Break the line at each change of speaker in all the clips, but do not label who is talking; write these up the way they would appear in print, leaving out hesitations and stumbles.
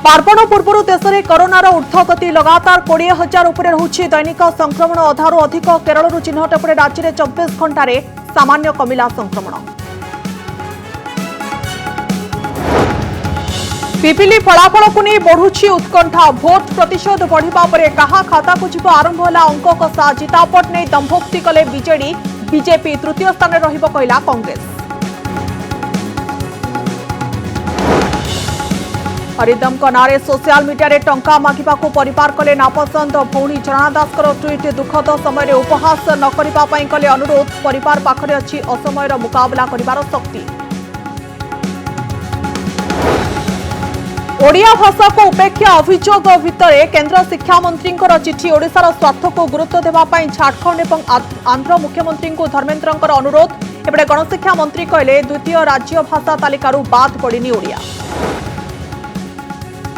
पार्वण पूर्व देश में कोरोनार ऊर्ध्वगति लगातार 20,000 उपर रहुछि दैनिक संक्रमण अधारू अधिक केरल चिन्हट पर राज्य में 24 घंटे सामान्य कमिला संक्रमण। पिपिली फलाफल को नहीं बढ़ुछि उत्कंठा भोट प्रतिशत बढ़िबा परे कहा खाता को जीव आरंभ होला अंक कषा जितापट नहीं दंभोक्ति कले बीजेडी बीजेपी तृतीय स्थान रहिबो कहला कांग्रेस। हरिदम नारे सोशल मीडिया रे टंका मागिबा को परिवार कले नापसंद भौणी झरणा दासकर ट्वीट दुखद समय उपहास न करिबा पई कले अनुरोध परिवार पाखरे अछि असमयर मुकाबला करिबार शक्ति। ओडिया भाषा को उपेक्षा अभियोग भितर केंद्र शिक्षा मंत्री चिठी ओडिशार स्वार्थ को गुरुत्व देवा पई झारखंड और आंध्र मुख्यमंत्री को धर्मेन्द्र अनुरोध। एपटे गणशिक्षा मंत्री कहले द्वितीय राज्य भाषा तालिकारु बाद पड़िनी ओडिया।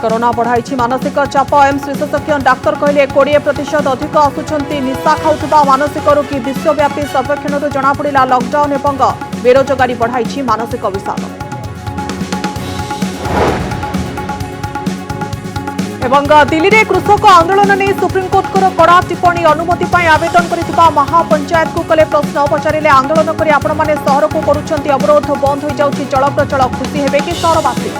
कोरोना बढ़ाई मानसिक चाप एम्स विशेषज्ञ डाक्तर कहले 20% अधिक आसुंच निशा खाऊा मानसिक रोगी विश्वव्यापी सर्वेक्षण जनापड़ा लॉकडाउन और बेरोजगारी बढ़ाई मानसिक विषाद। दिल्ली में कृषक आंदोलन नहीं सुप्रीमकोर्ट कड़ा टिप्पणी अनुमति आवेदन कर महापंचायत को कले प्रश्न पचारे आंदोलन कर आपण मैंने सहर को करुँच अवरोध बंद हो जाऊँगी चलप्रचल खुशी हेबे कि सहरवासी।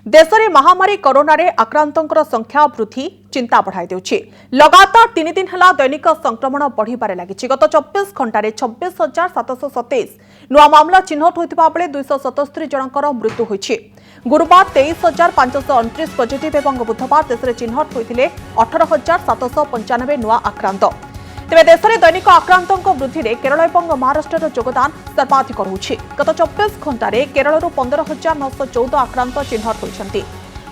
देश में महामारी कोरोना रे आक्रांतों संख्या वृद्धि चिंता बढ़ाई देउछि। लगातार 3 दिन है दैनिक संक्रमण बढ़िबारे लागिछि। गत 24 घंटे 26,727 नुआ मामला चिन्हट होइतिबा बेले 277 जनकर मृत्यु होइछि। गुरुवार 23,529 पॉजिटिव एवं बुधवार देश में चिन्हट होइतिले 18,795 नुआ आक्रांत। तेज देश में दैनिक आक्रांतों वृद्धि में केरल और महाराष्ट्र योगदान सर्वाधिक रहुछि। गत 24 घंटे केरल 15,914 आक्रांत चिन्हट होइछन्ति।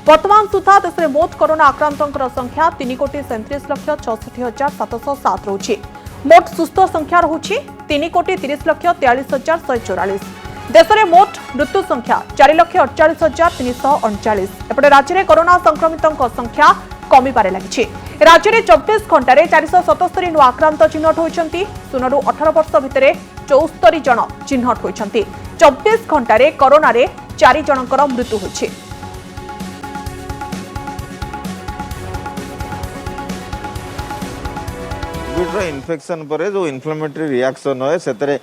वर्तमान सुधा देश में मोट कोरोना आक्रांतों संख्या 3,37,66,707 रहुछि। मोट सुस्थ संख्या रहुछि 3,30,43,144। देश में मोट मृत्यु संख्या 4,48,339। एपटे राज्य में कोरोना संक्रमितों संख्या कमिबारे लागिछि। राज्य में 24 घंटे 477 नुआ आक्रांत चिन्हट होइछन्ति। 0 ରୁ 18 वर्ष भितर 74 जन चिन्हट होइछन्ति। 24 घंटे कोरोना रे 4 जनकर मृत्यु होइछि।
कोविड इन्फेक्शन पर जो इन्फ्लेमेटरी रिएक्शन है सेतरे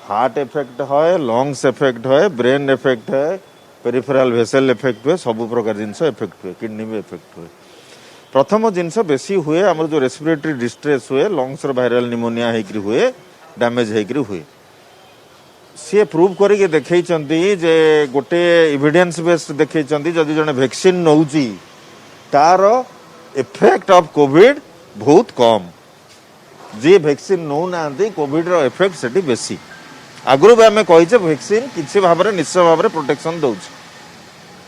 हार्ट इफेक्ट है, लंग्स इफेक्ट है, ब्रेन इफेक्ट है, पेरिफेरल वेसल इफेक्ट हुए, सब प्रकार जिनस इफेक्ट हुए, किडनी में इफेक्ट हुए। प्रथम जिनस बेसी हुए आम जो रेस्पिरेटरी डिस्ट्रेस हुए, लंग्स वायरल निमोनिया होकर हुए, डैमेज होकर हुए। सी प्रूव करके देखते जे गोटे एविडेंस बेस्ड देखते जदि जड़े वैक्सीन नौची तार इफेक्ट ऑफ कोविड बहुत कम। जी वैक्सीन नौ ना कोविड रो इफेक्ट से बेसी। आगु भी आम कहीचे वैक्सीन किसी भाव में निश्चय भाव में प्रोटेक्शन दौर।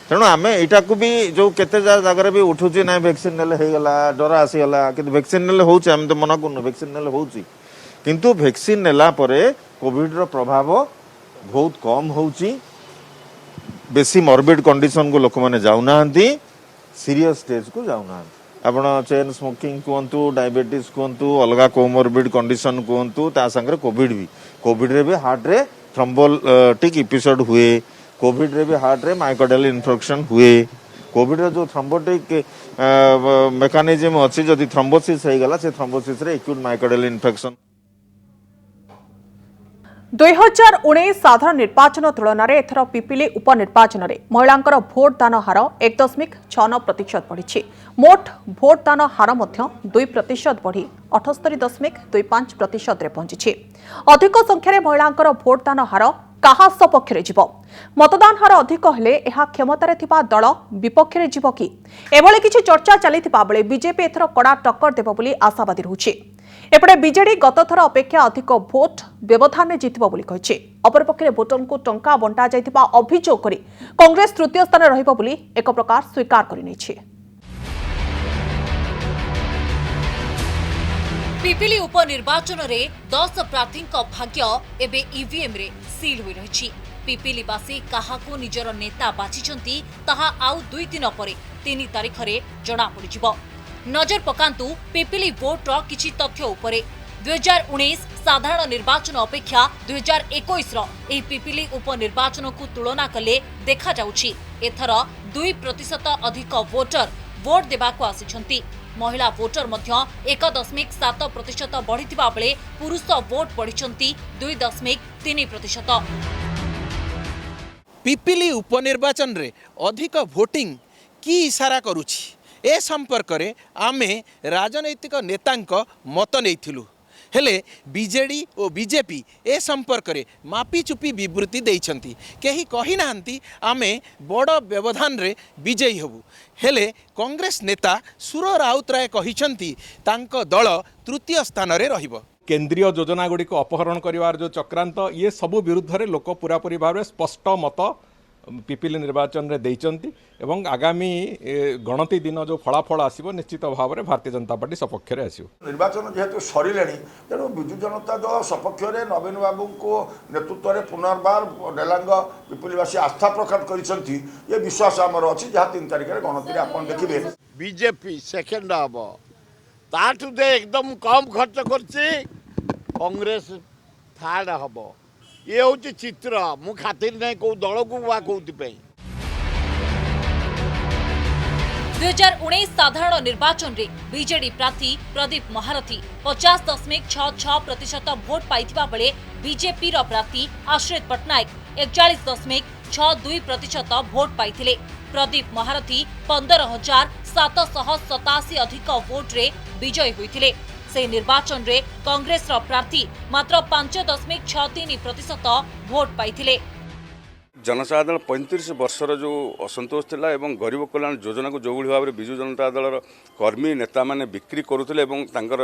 तेणु आम यहाँ को भी जो केते जगह भी उठुची ना वैक्सीन नेले गला डर आसीगला कि वैक्सीन नेले होउची आम तो मना करूँ वैक्सीन नेले होउची किंतु वैक्सीन नेला परे कोविड रो प्रभाव बहुत कम होउची। बेसी मॉर्बिड कंडीशन को लोक माने जाउना सीरियस स्टेज को जाउना। आपण चेन स्मोकिंग कहतु, डायबिटीज कहतु, अलग कोमोर्बिड कंडीशन कहतु, ता संगे कोविड रे भी हार्ट रे थ्रोम्बोटिक एपिसोड हुए, कोविड रे भी हार्ट रे मायोकार्डियल इन्फेक्शन हुए। कोविड रे जो थ्रोम्बोटिक मेकानिज्म अच्छी जदि थ्रोम्बोसिस हो गला से थ्रोम्बोसिस रे एक्यूट मायोकार्डियल इन्फेक्शन।
2019 साधारण निर्वाचन तुलन में एथर पिपिली उपनिर्वाचन में महिलांकर भोट दान हार 1.69% बढ़ी। मोट भोट दान हार 2% बढ़ी 78.25% पहुंची। अधिक संख्यार महिलांकर भोट दान हार कहा सपक्ष जीव। मतदान हार अधिक हेले यह क्षमतार थिबा दल विपक्ष जीव कि एभली किछि चर्चा चली बेले बीजेपी एथर कड़ा टक्कर देव बोली आशावादी रहुछि। एपटे बीजेडी गत थर अपेक्षा अधिक भोट व्यवधान जितब बोली कहिछि। अपरपक्षे भोटर को टंका बंटा जाइतिबा अभियोग करी कांग्रेस तृतीय स्थान रहिबो बोली एक प्रकार स्वीकार करिनेछि।
पिपिली उपनिर्वाचन रे 10 प्रार्थी भाग्य एबे ईवीएम रे सील होई रहिछि। पिपिलीवासी काहाको निजर नेता बाछिछंती ताहा आउ 2 दिन परे 3 तारिख रे जणा पड़िजिबो। नजर पकांतु पिपिली वोटर किछि तथ्य उपरे। 2019 साधारण निर्वाचन अपेक्षा 2021 रो एही पिपिली उपनिर्वाचन को तुलना कले देखा जाउछि एथर 2% अधिक वोटर वोट देबाको आसिछंती। महिला वोटर मध्य 1.7% बढ़िथिबा बेले पुरुष वोट बढ़िछंती 2.3%।
पिपिली उपनिर्वाचन रे अधिक वोटिंग की इशारा करुछि ए संपर्क रे आमे राजनैतिक नेतांक मत नैथिलु हेले बीजेडी और बीजेपी ए संपर्क रे मापी चुपी विवृत्ति देइछंती केही कहि नाहंती आमे बड़ व्यवधान रे विजयी हबु हेले कांग्रेस नेता सुर राउतराय कहिछंती तांको दल तृतीय स्थान रे रहिबो।
केंद्रीय योजना गुड़ी को अपहरण करिवार जो चक्रांत ये सबु विरुद्ध रे लोक पूरापूरी भाव में स्पष्ट मत पिपिली निर्वाचन रे देइचंती एवं आगामी गणति दिन जो फलाफल आसीबो निश्चित भाव में भारतीय जनता पार्टी सपक्ष रे आसीबो।
निर्वाचन जेहेतु सरिलेनी तेणु विजु जनता दल सपक्ष रे नवीन बाबू को नेतृत्व में पुनर्बार डेलांग पिपिलीवासी आस्था प्रकट करिसंती ये विश्वास आमर अछि जहाँ 3 तारिख रे गणति रे आपण देखिबे
बीजेपी सेकेंड हम ताठू दे एकदम कम खर्च करछि कांग्रेस थर्ड हम ये हूँ चित्र मु खातिर नहीं कौ दल को वा कौन।
2019 साधारण निर्वाचन रे बीजेडी प्रार्थी प्रदीप महारथी 50.66% भोट पाइथिबा बेले बीजेपी रो प्रार्थी आश्रित पटनायक 41.62% भोट पाइथिले। प्रदीप महारथी 15,787 अधिक भोट रे विजयी होइथिले। से निर्वाचन रे कांग्रेस रो प्रार्थी मात्र 5.63% भोट पाइथिले।
जनसाधारण 35 वर्षर जो असंतोष थिला एवं गरीब कल्याण योजना को जो भाव में विजु जनता दल कर्मी नेता माने बिक्री करुथिले एवं तांकर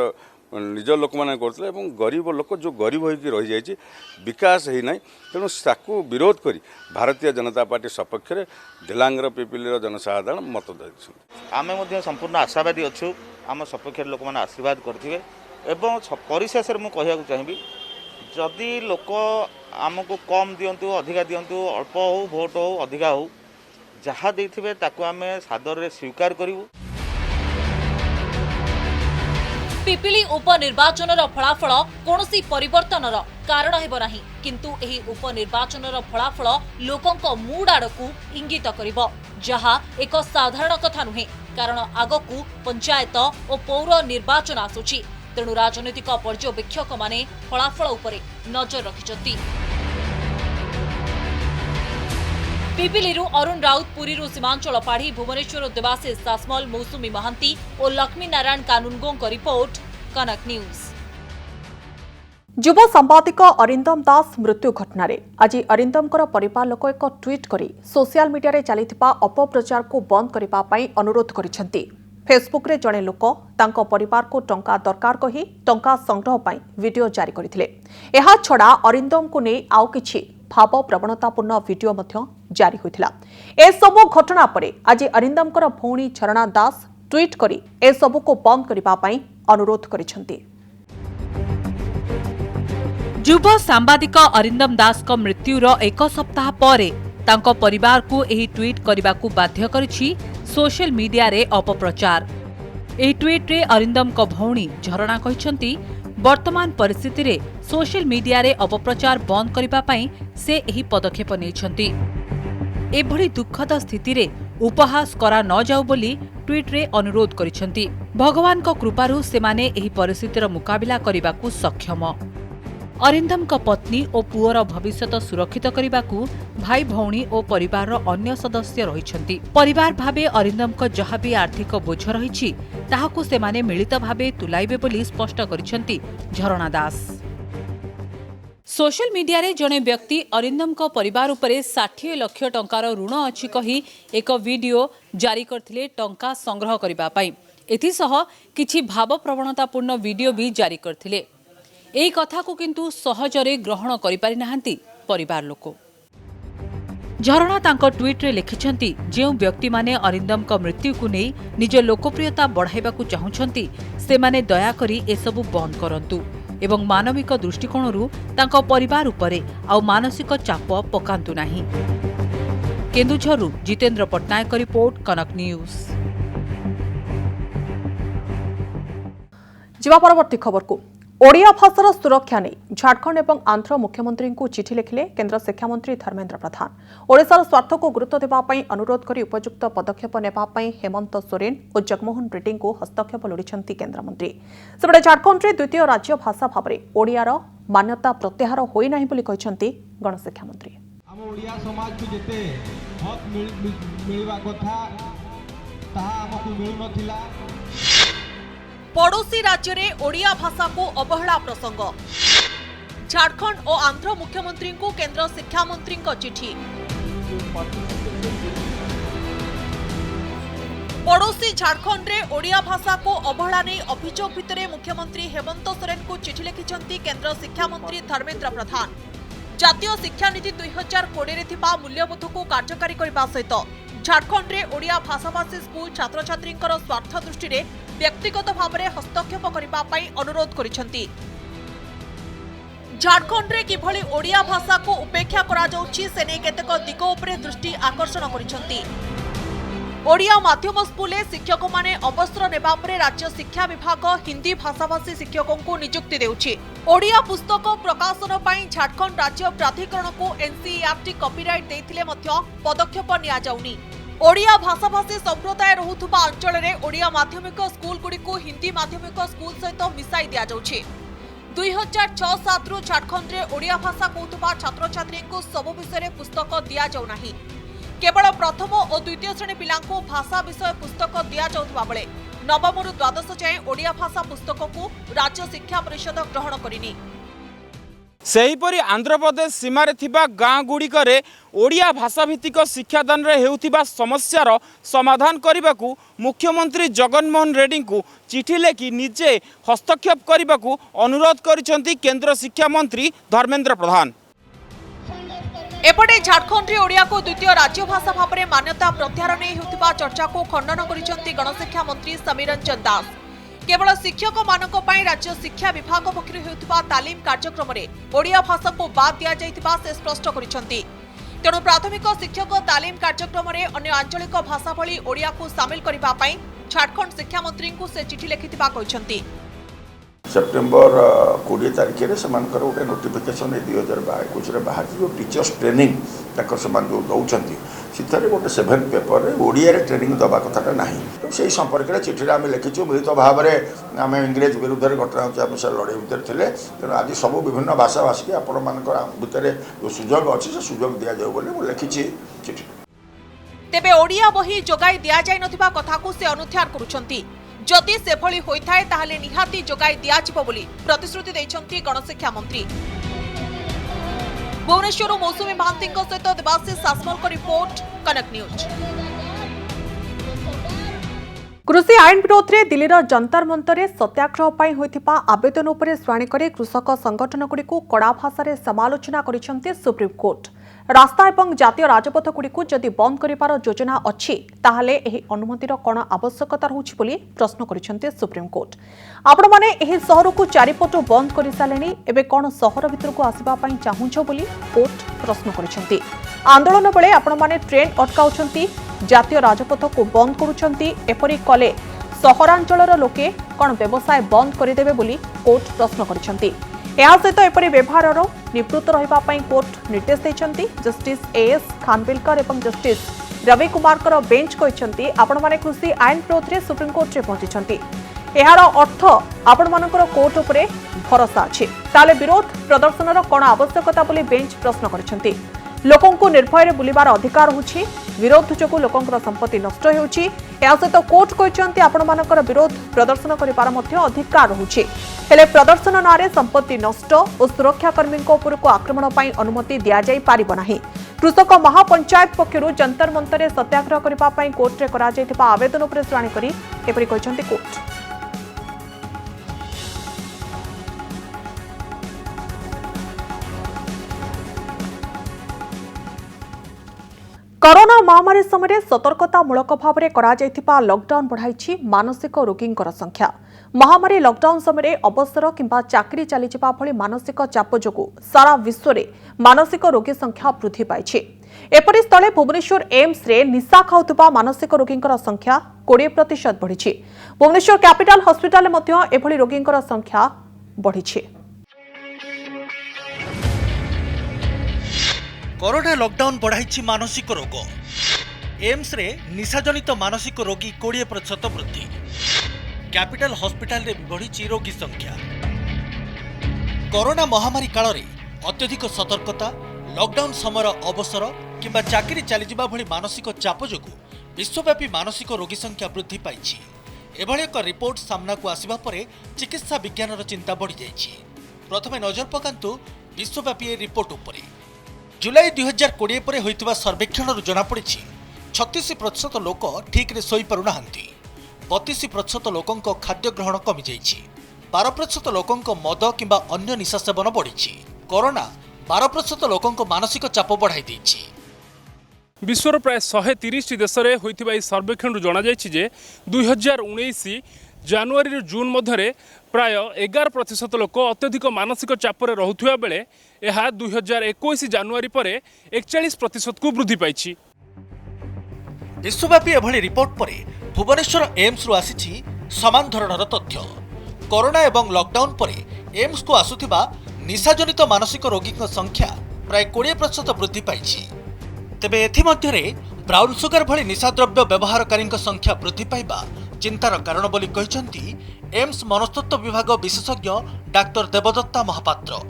निज लोक माने करथिले एवं गरीब लोक जो गरीब होइकी रहि जायछि विकास हेइ नै तेणु ताकू विरोध करी भारतीय जनता पार्टी सपक्ष रे ढिलांगर पिपिलीर जनसाधारण मत दैछि।
आमे मध्ये संपूर्ण आशावादी अछु आम सपक्ष लोक माने आशीर्वाद करथिबे एवं परिशेष रे मु कहिया चाहिबी जदि लोक आमको कम दिंतु अधिका दिंतु अल्प हो भोट हो अधिका हो जहाँ देथिबे ताकू आमे सादर रे स्वीकार करिवु।
पिपिली उपनिर्वाचनर फलाफल कोनोसी परिवर्तनर कारण हेबो नाही किंतु एही उपनिर्वाचनर फलाफल लोकंक मूड आड़कू इंगित करिवो जहाँ एक साधारण कथा नुहे कारण आगकू पंचायत और पौर निर्वाचन आसुची तेणु राजनैतिक पर्यवेक्षक माने फलाफल उपरे नजर रखिछंती। पिपिलीरू अरुण राउत पुरीरू सीमांचल पाढ़ी भुवनेश्वर देवाशीष सासमल मौसुमी महांती और लक्ष्मी नारायण कानूनगों का रिपोर्ट कनक न्यूज।
युव सांबादिक अरिंदम दास मृत्यु घटना रे आज अरिंदम परिवार लोक एक ट्वीट करी सोशल मीडिया रे चलिथिबा अपप्रचार को बंद करिबा पई अनुरोध करिसेंती। फेसबुक रे जणे लोक तांको परिवार को टंका दरकार कही टंका संग्रह पई वीडियो जारी करथिले। एहा छडा अरिंदम को नै आउ किछि भाव प्रवणतापूर्ण वीडियो मध्य जारी होइथिला। ए सबु घटना परे आज अरिंदम भौणी झरणा दास ट्वीट करी ए सबु को बंद करिबा पई अनुरोध करिसेंती।
युव सांबादिक अरिंदम दास को मृत्युर एक सप्ताह परे तांको परिवार को एही ट्वीट करबाकू बाध्य करिछि सोशल मीडिया रे अपप्रचार। एही ट्वीट रे अरिंदम को भौणी झरणा कहिसंती वर्तमान परिस्थिति रे सोशल मीडिया रे अपप्रचार बंद करिबा पई से एही पदक्षेप नेइछंती। एभली दुखद स्थिति रे उपहास करा न जाऊ बोली ट्वीट रे अनुरोध करिसंती। भगवान को कृपारु सेमाने एही परिस्थितिर मुकाबिला करिबाकू सक्षम। अरिंदम को पत्नी और पुअर भविष्यत सुरक्षित करने भाई भौणी और परिवार अन्य सदस्य रहिछंती। परिवार भाबे अरिंदम को जहाँ भी आर्थिक बोझ रही ताहाकू सेमाने मिलित भाबे तुलाइबे बोली स्पष्ट करिछंती झरणा दास। सोशल मीडिया रे जणे व्यक्ति अरिंदम को परिवार उपरे 60 लाख टंकार ऋण अछि कही एक वीडियो जारी करथिले टंका संग्रह करिबा पई। एथिसह किछि भाव प्रवणतापूर्ण वीडियो भी जारी करथिले। एही कथा को किंतु सहजरे ग्रहण करि पारि नाहंती परिवार लोक। झरणा तांको ट्वीट रे लिखिछंती जेउ व्यक्ति माने अरिंदम को मृत्यु को नै निज लोकप्रियता बढ़ाइबाकू चाहुछंती से माने दया करी ए सब बंद करंतु एवं मानविक दृष्टिकोणरू तांको परिवार उपरे आ मानसिक चाप पकांतु नाही। केन्दुझरु जितेंद्र पटनायक रिपोर्ट कनक न्यूज।
जीवा परवर्ती खबर को ओडिया भाषार सुरक्षा नहीं झारखंड और आंध्र मुख्यमंत्री को चिठी लिखिले केन्द्र शिक्षा मंत्री धर्मेन्द्र प्रधान। ओडिशार स्वार्थ को गुरुत्व देवाई अनुरोध कर उपयुक्त पदक्षेप नेबाई हेमंत सोरेन और जगमोहन रेड्डी को हस्तक्षेप लोड़िछंती केन्द्रमंत्री। सेपटे झारखंड में द्वितीय राज्य भाषा भाव में ओडियार मान्यता प्रत्याहार होई नाही बोली कहिसंती गणशिक्षा मंत्री।
हम ओडिया समाज को जेते हक मिलवा कथा ताहा हमकु मिलु नथिला।
पड़ोशी राज्य में ओडिया भाषा को अवहेला प्रसंग झारखंड और आंध्र मुख्यमंत्री को केंद्र शिक्षा मंत्री चिठी। पड़ोशी झारखंड में ओडिया भाषा को अवहेला नहीं अभियोग भितर मुख्यमंत्री हेमंत सोरेन को चिठी लिखिछंती केंद्र शिक्षा मंत्री धर्मेन्द्र प्रधान। जातीय शिक्षा नीति 2020 रे मूल्यबोध को कार्यकारी करने सहित झारखंड में ओडिया भाषाभाषी स्कूल छात्र छात्री स्वार्थ दृष्टि में व्यक्तिगत भाव में हस्तक्षेप करने अनुरोध करिसेंती। झारखंड में किभली ओडिया भाषा को उपेक्षा करा जाउछि से नै केतेक दिग उपरे दृष्टि आकर्षण करिसेंती। ओडिया माध्यम स्कूल शिक्षक माने अवसर नेबा परे राज्य शिक्षा विभाग हिंदी भाषाभाषी शिक्षकों को नियुक्ति देउछि। ओडिया पुस्तक प्रकाशन पई झारखंड राज्य प्राधिकरण को एनसीईआरटी कॉपीराइट देथिले मध्य पदक्षेप निया जाउनी। ओडिया भाषाभाषी संप्रदाय रहुथुबा अंचल में ओडिया माध्यमिक स्कूल गुड़ी को हिंदी माध्यमिक स्कूल सहित मिसाई दिया जाउछि। 2006-07 रु झारखंड में ओडिया भाषा कहूथुबा छात्र छात्री को सब विषय पुस्तक दिया जाउ नाही। केवल प्रथम और द्वितीय श्रेणी पिलांको भाषा विषय पुस्तक दिया जाउथबा बेले नवम रु द्वादश जाए ओडिया भाषा पुस्तक को राज्य शिक्षा परिषद ग्रहण करिनी।
सेहीपरि आंध्र प्रदेश सीमार थिबा गाँ गुड़िकरे ओडिया भाषाभित्तिक शिक्षादान हेउथिबा समस्यार समाधान करने मुख्यमंत्री जगनमोहन रेड्डी को चिठी लेखि निजे हस्तक्षेप करने अनुरोध करिसेंती केंद्र शिक्षा मंत्री धर्मेन्द्र प्रधान।
एपटे झारखंड में ओडिया को द्वितीय राज्य भाषा भाव में मान्यता प्रत्याहार नहीं होतिबा चर्चा को खंडन करिसेंती गणशिक्षा मंत्री समीर रंजन दास। केवल शिक्षक मानक पई राज्य शिक्षा विभाग पक्षरु हेउतिबा तालीम कार्यक्रम रे ओडिया भाषा को बाद दिया जाइतिबा से स्पष्ट करिसेंती। तेणु प्राथमिक शिक्षक तालीम कार्यक्रम रे अन्य आंचलिक भाषा भली ओडिया को शामिल करबा पई झारखंड शिक्षा मंत्री को से चिठी लिखितिबा कहिसेंती।
सेप्टेम्बर 20 तारिख में गोटे नोटिफिकेशन 2021 बाहर जो टीचर्स ट्रेनिंग जो दौरान से गोटे 7 पेपर ओडिया ट्रेनिंग दवा कथाटा ना तो से संपर्क में चिठी आम लिखीचु मिलित भाव में आम इंग्रेज विरुद्ध घटना से लड़ाई भितर थे। तेणु आज सब विभिन्न भाषा भाषी आपण मान भितर जो सुजोग अच्छी से सुजोग दि जाऊ लिखी चिठी।
तेबे ओडिया बही जोगाई दिया जाय नथिबा कथा को से अनुध्यान करुछंती। जदि सेभली होइथाय ताहले निहाती जोगाई दियाजिबो बोली प्रतिश्रुति दैछंती गणशिक्षा मंत्री। भुवनेश्वर मौसुमी महांती सहित देवाशीष सासमल को रिपोर्ट कनक न्यूज। कृषि आईन विरोध में दिल्लीर जंतर मंतर सत्याग्रह पर होइथिबा आवेदन उपरे शुणाणी करे कृषक संगठन गुड़ी कड़ा भाषा समालोचना करिसेंती सुप्रीम कोर्ट। रास्ता एवं जातीय राजपथ गुड़ी जदि बंद करिवार योजना अच्छी ताहले एही अनुमतिर कौन आवश्यकता रहुछि बोली प्रश्न करिसेंती सुप्रीम कोर्ट। आपण माने एही शहर को चारिपटो बंद कर सारे एबे कौन शहर भीतर को आसिबा पई चाहुछ बोली कोर्ट प्रश्न करिसेंती। आंदोलन बेले आपण माने ट्रेन अटकाउछंती जातीय राजपथ को बंद करुछंती एपरि कले सहरांचलर लोके कौन व्यवसाय बंद करदेवे बोली कोर्ट प्रश्न करिसेंती। या सहित एपरि व्यवहार निवृत्त रहिबा पई कोर्ट निर्देश देछंती। जस्टिस एएस खानविलकर एवं जस्टिस रवि कुमार बेंच कहिसंती आपण माने कृषि आईन विरोध में सुप्रीम कोर्ट रे पहुंचीछंती। एहार अर्थ आपण मानकर कोर्ट उपरे भरोसा अछि ताले विरोध प्रदर्शनर कौन आवश्यकता बोली बेंच प्रश्न करिसंती। लोकंकु निर्भय बुलिबार अधिकार होछि विरोध जोगु लोकंकर संपत्ति नष्ट होउछि। या सहित कोर्ट कहिसंती आपण मानकर विरोध प्रदर्शन करिबार मध्य अधिकार होछि हेले प्रदर्शन नारे संपत्ति नष्ट और सुरक्षाकर्मी उपरको आक्रमण पई अनुमति दिया जाई पारिबो नाही। कृषक महापंचायत पक्षरु जंतर मंतरे सत्याग्रह करिबा पई कोर्ट रे करा जायतिबा आवेदन उपरे शुणाणी करी एपरि कहिसंती कोर्ट। कोरोना महामारी समय सतर्कतामूलक भाव में करा लॉकडाउन बढ़ाई मानसिक रोगी संख्या। महामारी लॉकडाउन समय अवसर किंबा चाकरी चली भली मानसिक चाप जोगु सारा विश्व में मानसिक रोगी संख्या वृद्धि पाई। एपरि स्थले भुवनेश्वर एम्स रे निशा खाउथुबा मानसिक रोगी संख्या 20% बढ़ी। भुवनेश्वर कैपिटल हॉस्पिटल एभली रोगी संख्या बढ़ी।
कोरोना लॉकडाउन बढ़ाई मानसिक रोग। एम्स रे निशाजनित मानसिक रोगी 20% वृद्धि। कैपिटल हॉस्पिटल रे बढ़ी रोगी संख्या। कोरोना महामारी काल रे अत्यधिक सतर्कता, लॉकडाउन समय अवसर किंबा चाकरी चलीजा भली मानसिक चाप जोगु विश्वव्यापी मानसिक रोगी संख्या वृद्धि पाई। एभली एक रिपोर्ट सामना को आसिबा परे चिकित्सा विज्ञान चिंता बढ़ी जाइछि। प्रथमे नजर पकांतु विश्वव्यापी रिपोर्ट उपरे। जुलाई 2020 पर होइतिबा सर्वेक्षण जनापड़ी 36% लोक ठीक रे सोई पारु नाहंती। 32% लोकंक खाद्य ग्रहण कमी जाइछि। 12% लोकंक मद किंबा अन्य निशा सेवन बढ़ी। कोरोना 12% लोकंक मानसिक चाप बढ़ाई दैछि।
विश्वर प्राय 130 देश में होइतिबा सर्वेक्षण जना जाइछि जे 2019 जनवरी जून मध्य प्राय 11% लोक अत्यधिक मानसिक चापर रहुथिबा बेले यह 2021 जनवरी पर 41% को वृद्धि पाइछि।
विश्वव्यापी एभली रिपोर्ट पर भुवनेश्वर एम्स रु आसीछि समान धरणर तथ्य। कोरोना एवं लॉकडाउन पर एम्स को आसुथिबा निशाजनित मानसिक रोगी संख्या प्राय 20% वृद्धि पाइछि। तेबे एथिमध्यरे ब्राउन सुगर भली निशाद्रव्य व्यवहारकारी संख्या वृद्धि पाइबा चिंतार कारण बोली कहिसंती एम्स मनस्तत्व विभाग विशेषज्ञ डाक्टर देवदत्ता महापात्र।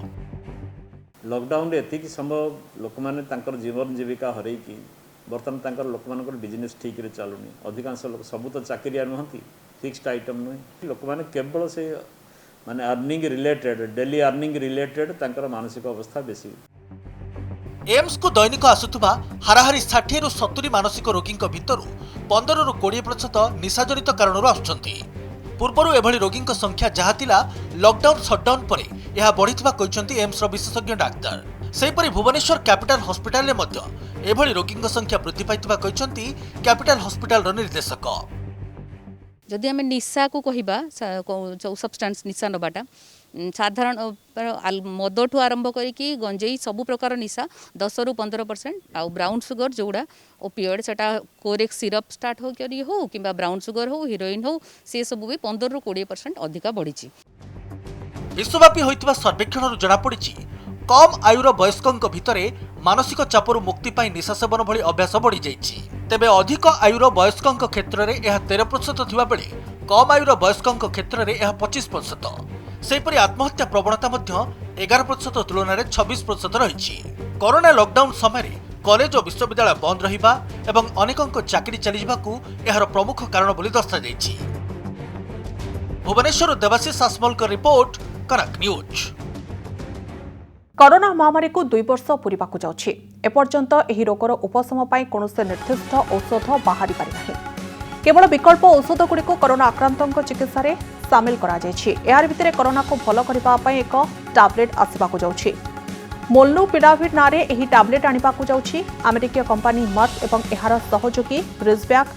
लॉकडाउन रे एतिकी संभव लोक माने तांकर जीवन जीविका हरई की बर्तमान तांकर लोक मानकर बिजनेस ठीक रे चालुनी। अधिकांश लोक सब तो चाकरिया नुहंती, फिक्स्ड आइटम नुहे। लोक माने केवल से माने earning related, daily earning related तांकर मानसिक अवस्था बेसी।
एम्स को दैनिक आसुथुबा हाराहारी 60 रु 70 मानसिक रोगी भितर 15 रु 20% निशाजनित कारण आसुछंती। पूर्व एभली रोगी संख्या जहाँ थिला लॉकडाउन शटडाउन पर यह बढ़िथिबा कहिसंती एम्स रो विशेषज्ञ डाक्टर। सेहीपरि भुवनेश्वर कैपिटल हॉस्पिटल में एभली रोगी संख्या वृद्धि पाइथिबा कहिसंती कैपिटल हॉस्पिटल रो निर्देशक।
जदि आम निशा को कहवा सब्सटेंस निशा नबाटा साधारण मद ठू आरंभ करी गंजेई सबु प्रकार निशा 10 रु 15%। आउ ब्राउन सुगर जोड़ा ओपियोड सेटा कोरेक्स सिरप स्टार्ट हो करी हो कि ब्राउन सुगर हो हिरोइन हो से सब भी 15 रु 20% अधिका बढ़ी।
विश्वव्यापी होइतिबा सर्वेक्षण जना पड़ी कम आयुर वयस्कों भितर मानसिक चापरू मुक्ति पाई निशा सेवन भली अभ्यास बढ़ी जाइछि। तेबे अधिक आयुर वयस्कों क्षेत्र में यह 13% थिबा बेले कम आयुर वयस्कों क्षेत्र में यह 25%। सेहीपरि आत्महत्या प्रवणता 11% तुलन में 26% रही। कोरोना लॉकडाउन समय कॉलेज और विश्वविद्यालय बंद रहिबा एवं अनेकों चाकरी चलीजाकू यार प्रमुख कारण बोली दर्शा जाइछि। भुवनेश्वर देवाशीष आसमल का रिपोर्ट, कनक न्यूज।
कोरोना महामारी को 2 वर्ष पूरा जाउछि। एपर्यंत एही रोगर उपशम पाई कौनसी निर्दिष्ट औषध बाहरी पारि नाही। केवल विकल्प औषध गुड़िक कोरोना आक्रांतों चिकित्सा रे सामिल करा जायछि। यार भितरे कोरोना को भल करबा पाई एक टैबलेट आसिबाकू जाउछि। मोलनुपिराविर नारे एही टैबलेट आनिबाकू जाउछि अमेरिकीय कंपनी मर्क एवं एहार सहयोगी रिजबैक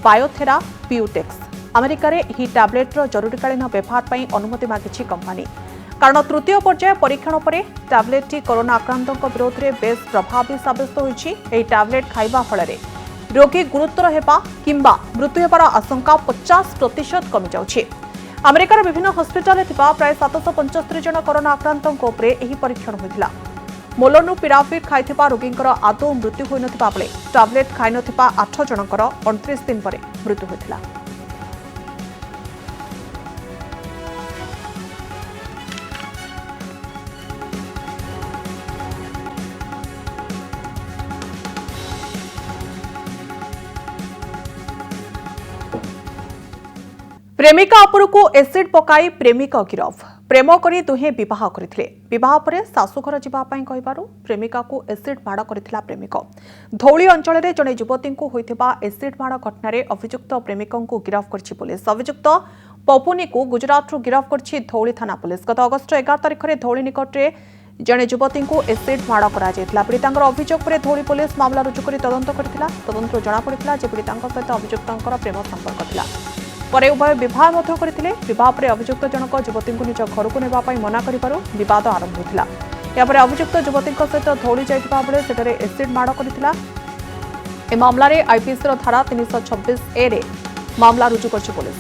बायोथेरापिउटिक्स। अमेरिका रे एही टैबलेट रो जरूरीकालीन व्यवहार पाई अनुमति मागिछि कंपनी। कारण तृतीय पर्याय परीक्षण पर टैबलेट टी कोरोना आक्रांतों विरोध में बेस प्रभावी साब्यस्त होइछि। एही टैबलेट खाइबा फଳରେ रोगी गुरुतर हेबा किंबा मृत्यु हेबार आशंका 50% कमी जाउछि। अमेरिकार विभिन्न हस्पिटाल थिबा प्राय 775 जन कोरोना आक्रांतों उपरे एही परीक्षण होइथिला। मोलनुपिराविर खाइथिबा रोगींकर आदौ मृत्यु होई नथिबा बेले टैबलेट खाइ नथिबा 8 जनकर 29 दिन पर मृत्यु होइथिला। प्रेमिका उपरकू एसिड पकाई प्रेमिक गिरफ। प्रेम करी दुहे विवाह करथिले। विवाह परे सासुघर जिबा पई कहिबारु प्रेमिका को एसिड माड़ करथिला प्रेमिक। धौली अंचल रे जने युवती को होइथिबा एसिड माड़ घटना रे अभियुक्त प्रेमिकन को गिरफ करछि पुलिस। अभियुक्त पपुनी को गुजरात रु गिरफ करछि धौली थाना पुलिस। गत अगस्त 11 तारिख रे धौली निकट रे जने युवती को एसिड माड़ करा जायतिला। पीड़ितांकर अभियोग पर धौली पुलिस मामला रुजु करी तदंत करथिला। तदंतरु जणा पड़िथिला जे पीड़ितांक सहित अभियुक्तंकर प्रेम संपर्क थिला। परे उभय विवाह मध्य करथिले। विवाह पर अभियुक्त जनक युवती को निज घर को नेबा पई मना करिबारु विवाद आरंभ होइथिला। या पर अभियुक्त युवती सहित धौली जाइतिबा बेले सेटरे एसिड माड़ करथिला। ए मामला रे आईपीसी रो धारा 326 ए रे मामला रुजु करछि पुलिस।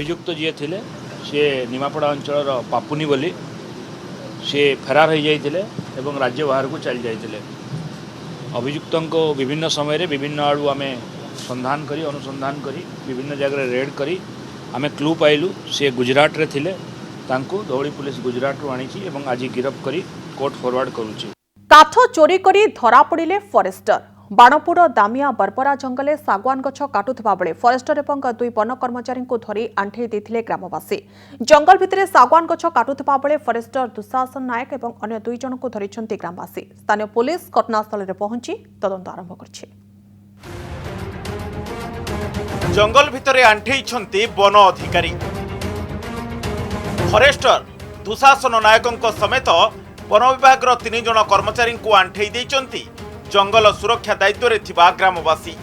अभियुक्त जी थिले सी निमापड़ा अंचल पापुनी बोली सी फेरार हो जाते एवं राज्य बाहर को चली जाते अभियुक्त को विभिन्न समय रे विभिन्न आड़ू आम संधान करी अनुसंधान करी विभिन्न जगह रेड करी आम क्लू पाइलु सी गुजरात रे थिले तांको धौली पुलिस गुजरात रु आनी एवं आज गिरफ करी कोर्ट फॉरवर्ड करूची।
काठ चोरी करी धरा पड़िले फरेस्टर बाणपुर दामिया बरबरा जंगले सागवान गछ काटुथिबा बेले फरेस्टर एवं दुई वन कर्मचारी को धरी आंठे देथिले ग्रामवासी। जंगल भितरे सागवान गछ काटुथिबा बेले फरेस्टर दुशासन नायक एवं अन्य दुई जन को धरिछंती ग्रामवासी। स्थानीय पुलिस घटनास्थल रे पहुंची तदंत आरंभ करछि।
जंगल भितरे आंठेइछंती वन अधिकारी फरेस्टर दुशासन नायकों समेत वन विभाग 3 जन कर्मचारी को आंठे देइछंती जंगल सुरक्षा दायित्व रे थिबा ग्रामवासी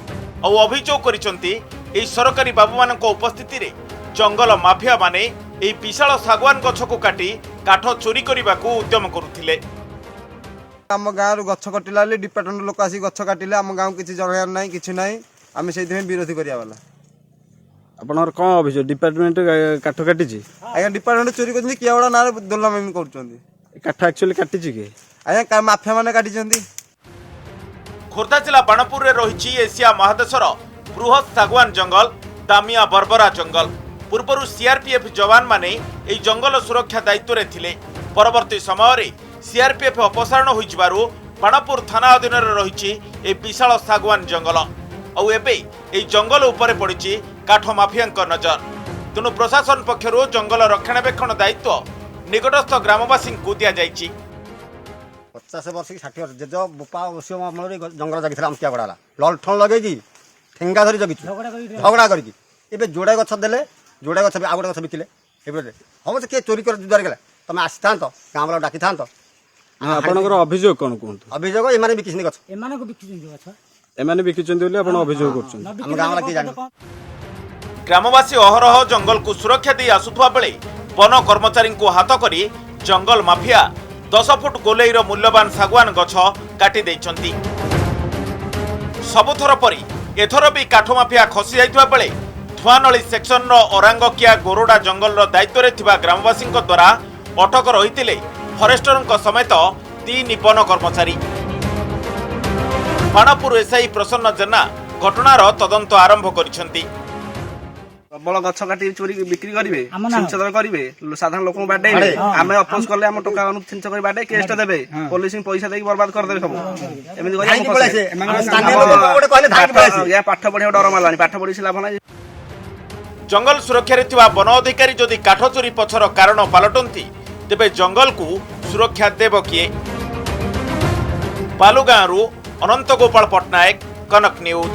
और अभियोग करिसंती एई सरकारी बाबू मानक उपस्थिति रे जंगल माफिया माने एई विशाल सागवान गछ को काटी काठ चोरी करबा को उद्यम करुथिले।
आम गाँव रु गछ कटिला डिपार्टमेंट लोक आसी गछ काटिले आम गाँव किछि जणायार नाही किछि नाही आम सेइथिमे विरोधी करिया वाला।
आपनर कोन अभियोग डिपार्टमेंट काठ काटिछि?
आया डिपार्टमेंट चोरी करछन्ती कियावडा नारे दोलनामी करछन्ती।
काठ एक्चुअली काटिछि के?
आया माफिया माने काटिछन्ती।
खोर्धा जिला बाणपुर रे रहिछि एशिया महादेशर बृहत सागवान जंगल दामिया बरबरा जंगल। पूर्वरु सीआरपीएफ जवान माने एई जंगल सुरक्षा दायित्व रे थिले। परवर्ती समय रे सीआरपीएफ अपसारण होइजिबारु बाणपुर थाना अधीन रे रहिछि ए विशाल सागवान जंगल और एबे एई जंगल उपरे पड़िछि काठ माफियांक नजर। तेणु प्रशासन पक्षरु जंगल रक्षणाबेक्षण दायित्व निकटस्थ ग्रामवासी को दिया जाइछि।
50 वर्ष की 60 वर्ष जेज बुपा ओसियो अमल जंगल जगिଥିଲା आमकिया बडाला ललठन लगेगी ठेंगा धरी जगिछु झगड़ा करकी एबे जोड़े गछ देले जोड़े गछ आ गोटे गछ बिकिले एबे हम से के चोरी कर जुदार गेला तमे आस्तांत गामला डाकी थांत।
आपनकर अभियोग कोन कोंतु?
अभियोग एमाने बिकिसनी गछ
एमाने बिकिचंदी बोले आपण अभियोग करछन
हम गामला के जानि।
ग्रामवासी अहरह जंगल को सुरक्षा दे आसुथुवा बेले वन कर्मचारी को हाथ करी जंगल माफिया 10 फुट गोलेईर मूल्यवान सागवान गछ काटी देइछंती। सबुथर परी एथर भी काठ माफिया खसी जाइतबा बेले धुआनली सेक्शन रो औरंगकिया गोरोडा जंगल रो दायित्व रे थिबा ग्रामवासी द्वारा अटक रहितिले फरेस्टर समेत 3 वन कर्मचारी। बाणपुर एसआई प्रसन्न जेना घटनार तदंत आरंभ करिसंती।
प्रबल गछ काटी चोरी बिक्री करिवे छिनछतर करिवे साधारण लोक बाडे आमे अपोज करले हम टका छिनछ कर बाडे केस देबे पुलिस पैसा देई बर्बाद कर देबे सब एमिति करी हम स्थानीय लोक गोटे कहले धाक पळासी या पाठ पढिया डर मालानी पाठ पढिसी लाभ नै।
जंगल सुरक्षा रे थिबा वन अधिकारी जदि काठ चोरी पछर कारण पालटंती तेबे जंगल को सुरक्षा देब किए? बालुगाँव अनंत गोपाल पटनायक, कनक न्यूज।